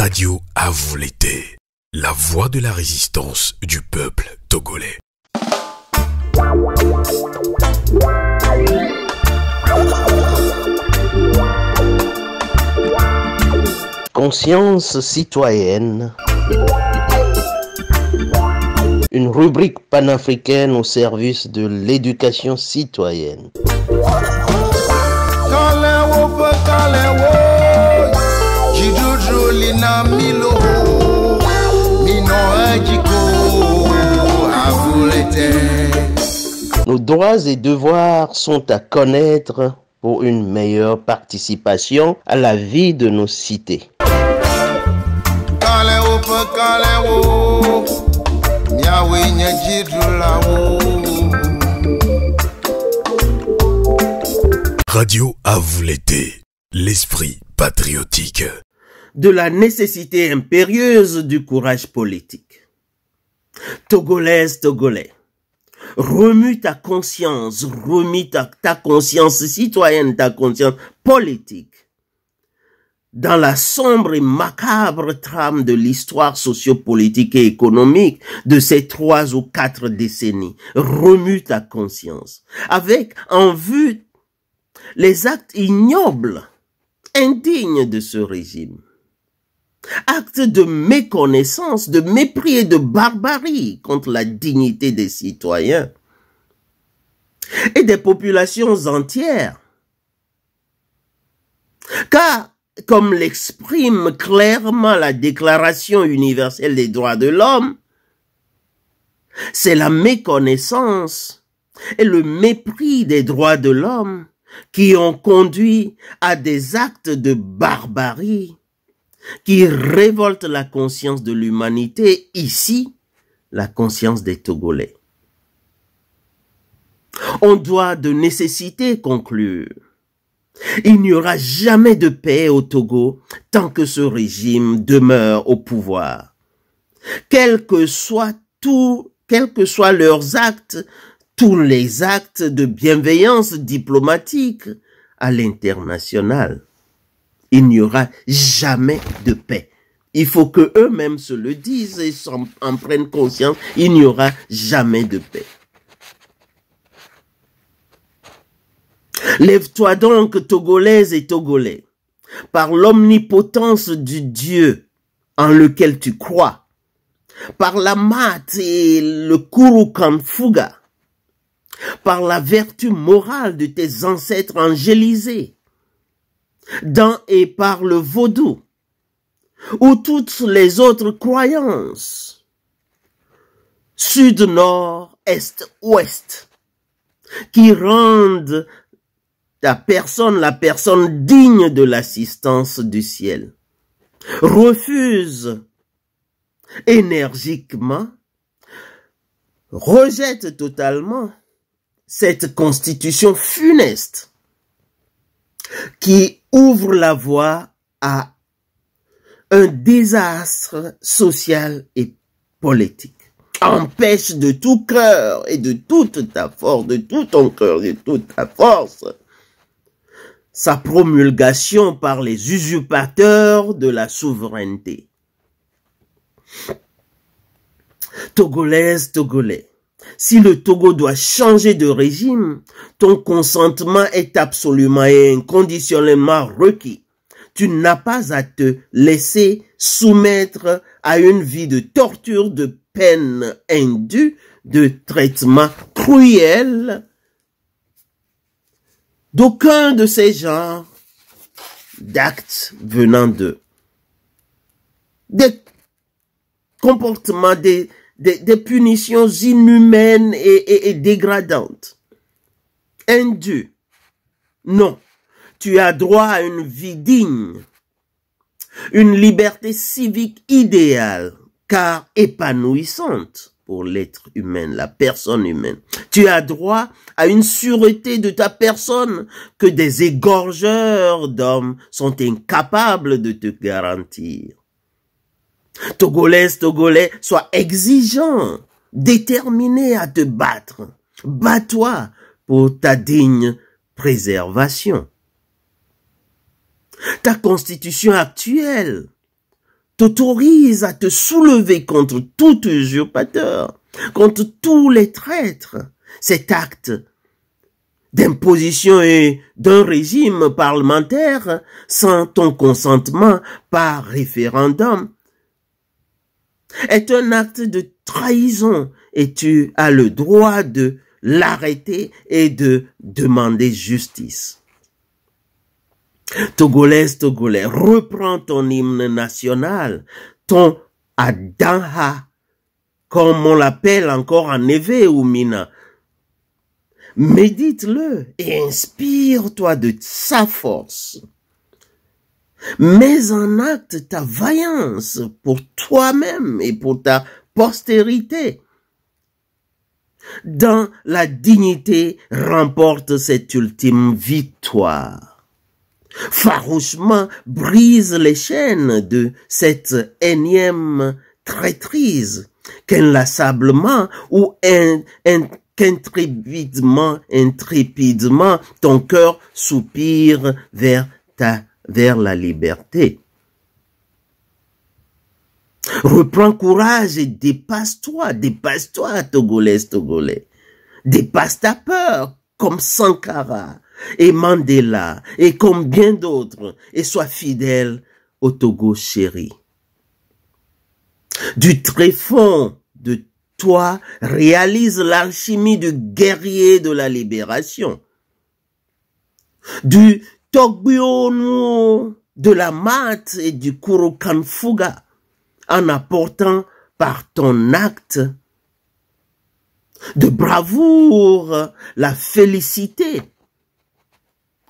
Radio à vous l'été, la voix de la résistance du peuple togolais. Conscience citoyenne, une rubrique panafricaine au service de l'éducation citoyenne. Nos droits et devoirs sont à connaître pour une meilleure participation à la vie de nos cités. Radio à vous l'été, l'esprit patriotique. De la nécessité impérieuse du courage politique. Togolaise, Togolais, remue ta conscience, ta conscience citoyenne, ta conscience politique. Dans la sombre et macabre trame de l'histoire sociopolitique et économique de ces 3 ou 4 décennies, remue ta conscience, avec en vue les actes ignobles, indignes de ce régime. Actes de méconnaissance, de mépris et de barbarie contre la dignité des citoyens et des populations entières. Car, comme l'exprime clairement la Déclaration universelle des droits de l'homme, c'est la méconnaissance et le mépris des droits de l'homme qui ont conduit à des actes de barbarie qui révoltent la conscience de l'humanité, ici, la conscience des Togolais. On doit de nécessité conclure. Il n'y aura jamais de paix au Togo tant que ce régime demeure au pouvoir. Quels que soient leurs actes, tous les actes de bienveillance diplomatique à l'international, il n'y aura jamais de paix. Il faut que eux-mêmes se le disent et en prennent conscience. Il n'y aura jamais de paix. Lève-toi donc, Togolaises et Togolais, par l'omnipotence du Dieu en lequel tu crois, par la Mat et le Kurukanfuga, par la vertu morale de tes ancêtres angélisés, dans et par le vaudou, ou toutes les autres croyances, sud, nord, est, ouest, qui rendent la personne digne de l'assistance du ciel, refuse énergiquement, rejette totalement cette constitution funeste qui ouvre la voie à un désastre social et politique. Empêche de tout cœur et de toute ta force, de tout ton cœur, de toute ta force, sa promulgation par les usurpateurs de la souveraineté. Togolaises, Togolais, si le Togo doit changer de régime, ton consentement est absolument et inconditionnellement requis. Tu n'as pas à te laisser soumettre à une vie de torture, de peine indue, de traitement cruel d'aucun de ces genres d'actes venant d'eux. Des comportements, des punitions inhumaines et dégradantes. Indues. Non. Tu as droit à une vie digne. Une liberté civique idéale, car épanouissante pour l'être humain, la personne humaine. Tu as droit à une sûreté de ta personne que des égorgeurs d'hommes sont incapables de te garantir. Togolaises, Togolais, sois exigeant, déterminé à te battre. Bats-toi pour ta digne préservation. Ta constitution actuelle t'autorise à te soulever contre tout usurpateur, contre tous les traîtres. Cet acte d'imposition et d'un régime parlementaire sans ton consentement par référendum est un acte de trahison et tu as le droit de l'arrêter et de demander justice. Togolais, Togolais, reprends ton hymne national, ton Adanha, comme on l'appelle encore en Ewe ou Mina. Médite-le et inspire-toi de sa force. Mets en acte ta vaillance pour toi-même et pour ta postérité. Dans la dignité, remporte cette ultime victoire. Farouchement brise les chaînes de cette énième traîtrise qu'inlassablement ou qu'intrépidement, ton cœur soupire vers la liberté. Reprends courage et dépasse-toi, Togolais, Togolais. Dépasse ta peur, comme Sankara et Mandela, et comme bien d'autres, et sois fidèle au Togo chéri. Du tréfonds de toi, réalise l'alchimie du guerrier de la libération. Du Togbiono, de la Mat et du Kurukanfuga, en apportant par ton acte de bravoure la félicité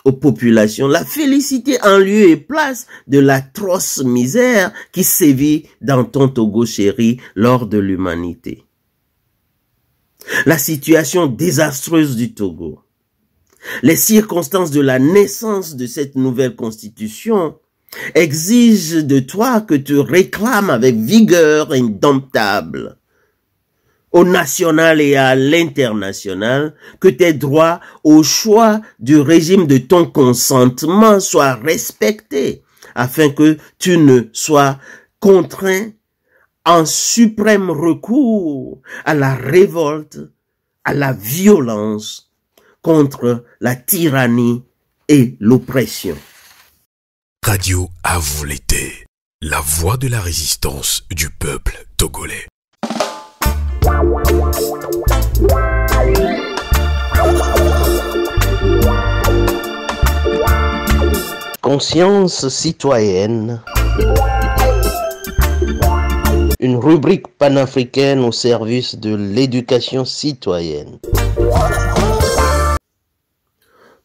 aux populations, la félicité en lieu et place de l'atroce misère qui sévit dans ton Togo chéri lors de l'humanité. La situation désastreuse du Togo, les circonstances de la naissance de cette nouvelle constitution exigent de toi que tu réclames avec vigueur indomptable au national et à l'international que tes droits au choix du régime de ton consentement soient respectés afin que tu ne sois contraint en suprême recours à la révolte, à la violence contre la tyrannie et l'oppression. Radio à vous l'été, la voix de la résistance du peuple togolais. Conscience citoyenne, une rubrique panafricaine au service de l'éducation citoyenne.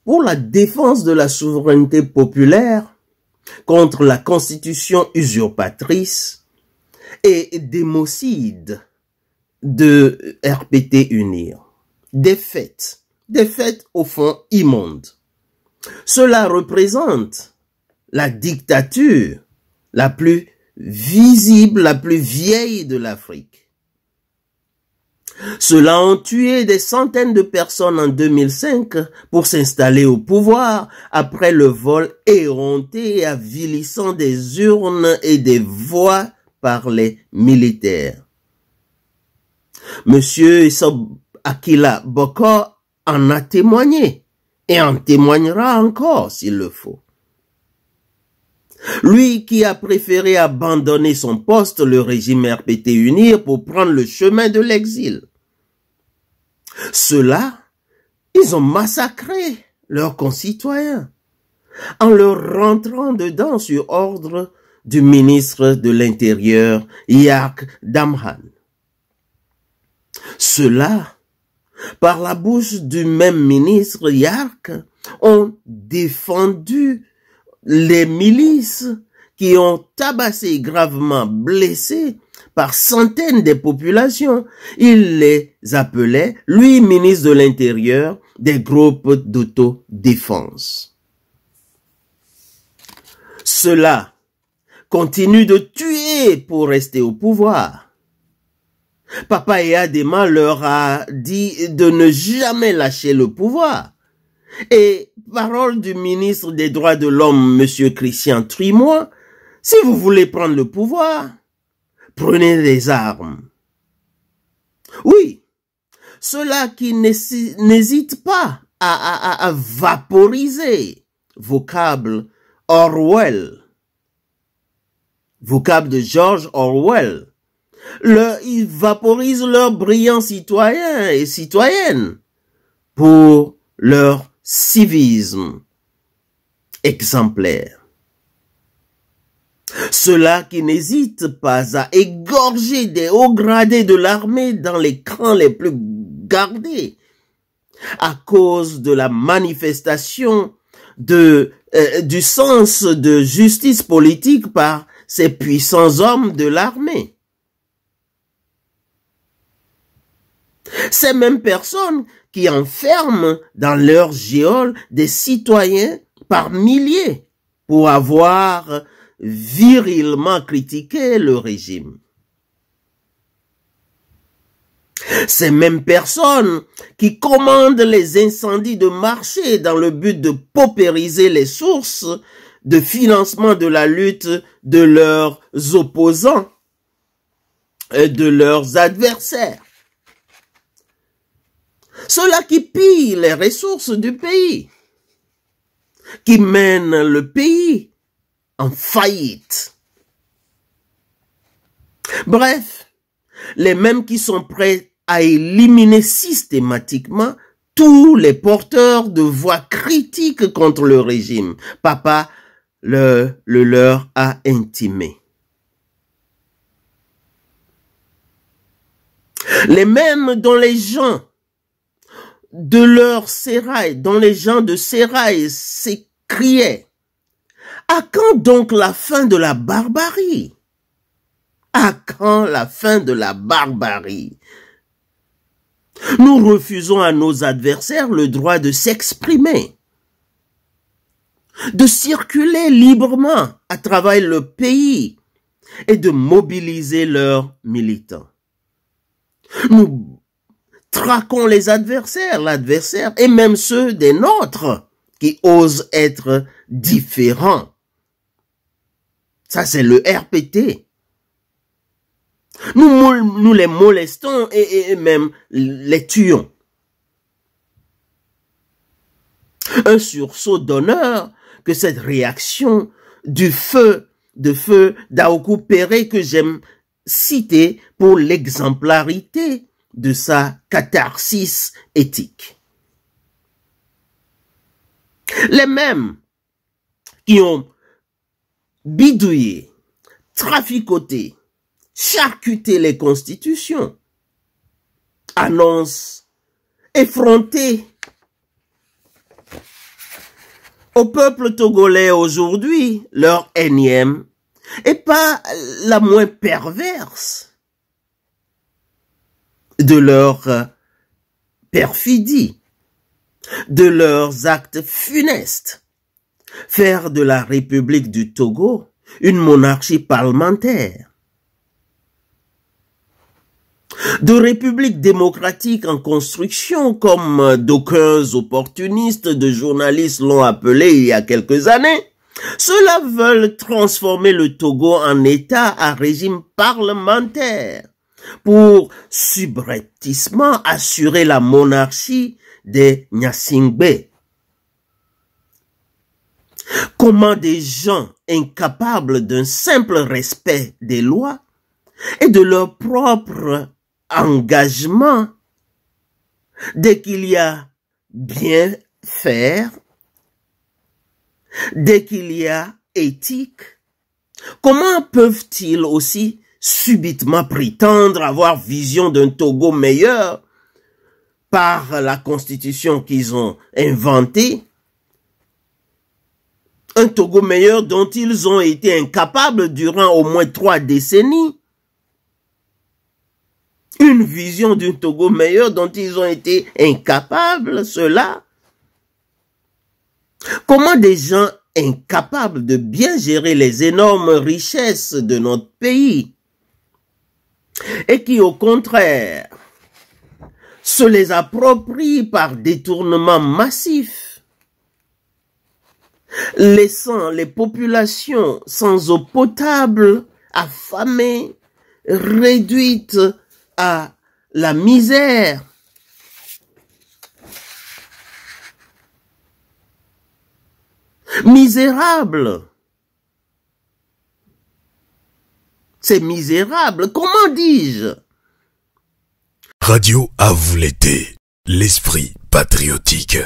Pour la défense de la souveraineté populaire contre la constitution usurpatrice et démocide de RPT Unir. Des faits au fond immondes. Cela représente la dictature la plus visible, la plus vieille de l'Afrique. Ceux-là ont tué des centaines de personnes en 2005 pour s'installer au pouvoir après le vol éhonté et avilissant des urnes et des voix par les militaires. Monsieur Issop Akila Boko en a témoigné et en témoignera encore s'il le faut. Lui qui a préféré abandonner son poste, le régime RPT Unir, pour prendre le chemin de l'exil. Ceux-là, ils ont massacré leurs concitoyens en leur rentrant dedans sur ordre du ministre de l'Intérieur, Yak Damhan. Ceux-là, par la bouche du même ministre Yak, ont défendu les milices qui ont tabassé et gravement blessé par centaines de populations. Il les appelait, lui, ministre de l'Intérieur, des groupes d'autodéfense. Ceux-là continuent de tuer pour rester au pouvoir. Papa Eyadema leur a dit de ne jamais lâcher le pouvoir. Et parole du ministre des Droits de l'Homme, M. Christian Trimois, Si vous voulez prendre le pouvoir, prenez les armes. Oui, ceux-là qui n'hésitent pas à vaporiser, vocable Orwell, vocable de George Orwell, ils vaporisent leurs brillants citoyens et citoyennes pour leur civisme exemplaire. Ceux-là qui n'hésitent pas à égorger des hauts gradés de l'armée dans les camps les plus gardés à cause de la manifestation du sens de justice politique par ces puissants hommes de l'armée. Ces mêmes personnes qui enferment dans leur geôle des citoyens par milliers pour avoir virilement critiqué le régime. Ces mêmes personnes qui commandent les incendies de marché dans le but de paupériser les sources de financement de la lutte de leurs opposants et de leurs adversaires. Ceux-là qui pillent les ressources du pays, qui mènent le pays en faillite. Bref, les mêmes qui sont prêts à éliminer systématiquement tous les porteurs de voix critiques contre le régime. Papa le leur a intimé. Les mêmes dont les gens de leur sérail, dont les gens de sérail s'écriaient: à quand donc la fin de la barbarie? À quand la fin de la barbarie? Nous refusons à nos adversaires le droit de s'exprimer, de circuler librement à travers le pays et de mobiliser leurs militants. Nous traquons les adversaires, l'adversaire et même ceux des nôtres qui osent être différents. Ça, c'est le RPT. Nous les molestons et même les tuons. Un sursaut d'honneur que cette réaction de feu d'Aokou Péré que j'aime citer pour l'exemplarité de sa catharsis éthique. Les mêmes qui ont bidouillé, traficoté, charcuté les constitutions, annoncent effronter au peuple togolais aujourd'hui leur énième et pas la moins perverse de leur perfidie, de leurs actes funestes, faire de la République du Togo une monarchie parlementaire, de république démocratique en construction, comme d'aucuns opportunistes de journalistes l'ont appelé il y a quelques années. Ceux-là veulent transformer le Togo en État à régime parlementaire pour subrepticement assurer la monarchie des Nyasingbe. Comment des gens incapables d'un simple respect des lois et de leur propre engagement, dès qu'il y a bien faire, dès qu'il y a éthique, comment peuvent-ils aussi subitement prétendre avoir vision d'un Togo meilleur par la constitution qu'ils ont inventée? Un Togo meilleur dont ils ont été incapables durant au moins 3 décennies. Une vision d'un Togo meilleur dont ils ont été incapables, ceux-là. Comment des gens incapables de bien gérer les énormes richesses de notre pays et qui, au contraire, se les approprient par détournement massif, laissant les populations sans eau potable, affamées, réduites à la misère. Misérable. C'est misérable. Comment dis-je? Radio à vous l'été, l'esprit patriotique.